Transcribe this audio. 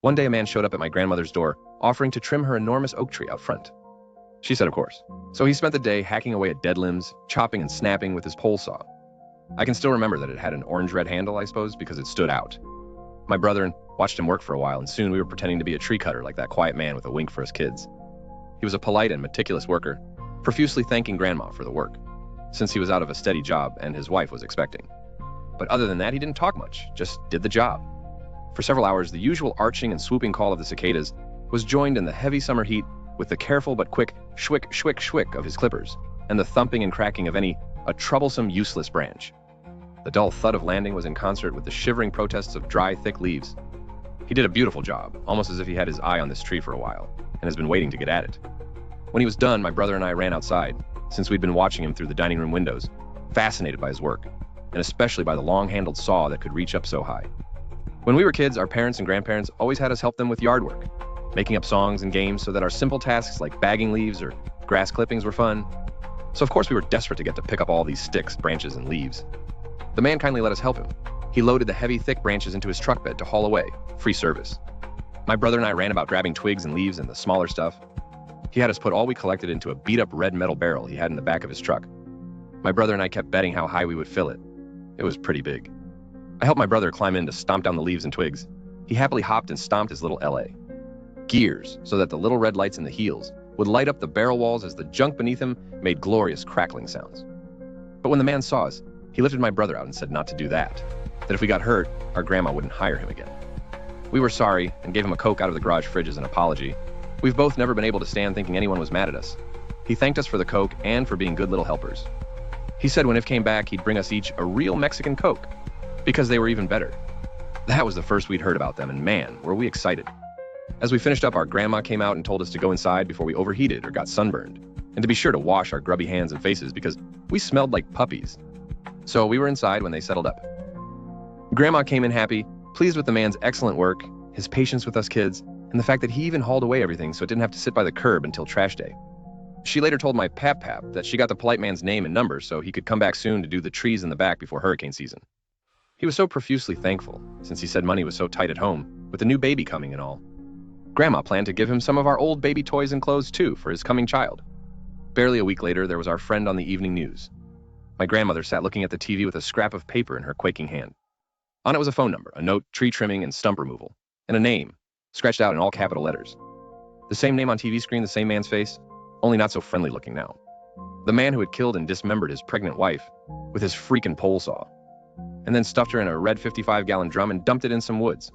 One day a man showed up at my grandmother's door, offering to trim her enormous oak tree out front. She said of course. So he spent the day hacking away at dead limbs, chopping and snapping with his pole saw. I can still remember that it had an orange-red handle, I suppose, because it stood out. My brother watched him work for a while, and soon we were pretending to be a tree cutter like that quiet man with a wink for us kids. He was a polite and meticulous worker, profusely thanking Grandma for the work, since he was out of a steady job and his wife was expecting. But other than that, he didn't talk much, just did the job. For several hours, the usual arching and swooping call of the cicadas was joined in the heavy summer heat with the careful but quick shwick, shwick, shwick of his clippers, and the thumping and cracking of a troublesome, useless branch. The dull thud of landing was in concert with the shivering protests of dry, thick leaves. He did a beautiful job, almost as if he had his eye on this tree for a while, and has been waiting to get at it. When he was done, my brother and I ran outside, since we'd been watching him through the dining room windows, fascinated by his work, and especially by the long-handled saw that could reach up so high. When we were kids, our parents and grandparents always had us help them with yard work, making up songs and games so that our simple tasks like bagging leaves or grass clippings were fun. So of course we were desperate to get to pick up all these sticks, branches, and leaves. The man kindly let us help him. He loaded the heavy, thick branches into his truck bed to haul away, free service. My brother and I ran about grabbing twigs and leaves and the smaller stuff. He had us put all we collected into a beat-up red metal barrel he had in the back of his truck. My brother and I kept betting how high we would fill it. It was pretty big. I helped my brother climb in to stomp down the leaves and twigs. He happily hopped and stomped his little LA. Gears, so that the little red lights in the heels would light up the barrel walls as the junk beneath him made glorious crackling sounds. But when the man saw us, he lifted my brother out and said not to do that if we got hurt, our grandma wouldn't hire him again. We were sorry and gave him a Coke out of the garage fridge as an apology. We've both never been able to stand thinking anyone was mad at us. He thanked us for the Coke and for being good little helpers. He said when If came back, he'd bring us each a real Mexican Coke, because they were even better. That was the first we'd heard about them, and man, were we excited. As we finished up, our grandma came out and told us to go inside before we overheated or got sunburned, and to be sure to wash our grubby hands and faces because we smelled like puppies. So we were inside when they settled up. Grandma came in happy, pleased with the man's excellent work, his patience with us kids, and the fact that he even hauled away everything so it didn't have to sit by the curb until trash day. She later told my pap-pap that she got the polite man's name and number so he could come back soon to do the trees in the back before hurricane season. He was so profusely thankful, since he said money was so tight at home, with the new baby coming and all. Grandma planned to give him some of our old baby toys and clothes too for his coming child. Barely a week later, there was our friend on the evening news. My grandmother sat looking at the TV with a scrap of paper in her quaking hand. On it was a phone number, a note, tree trimming and stump removal, and a name, scratched out in all capital letters. The same name on TV screen, the same man's face, only not so friendly looking now. The man who had killed and dismembered his pregnant wife with his freaking pole saw, and then stuffed her in a red 55-gallon drum and dumped it in some woods.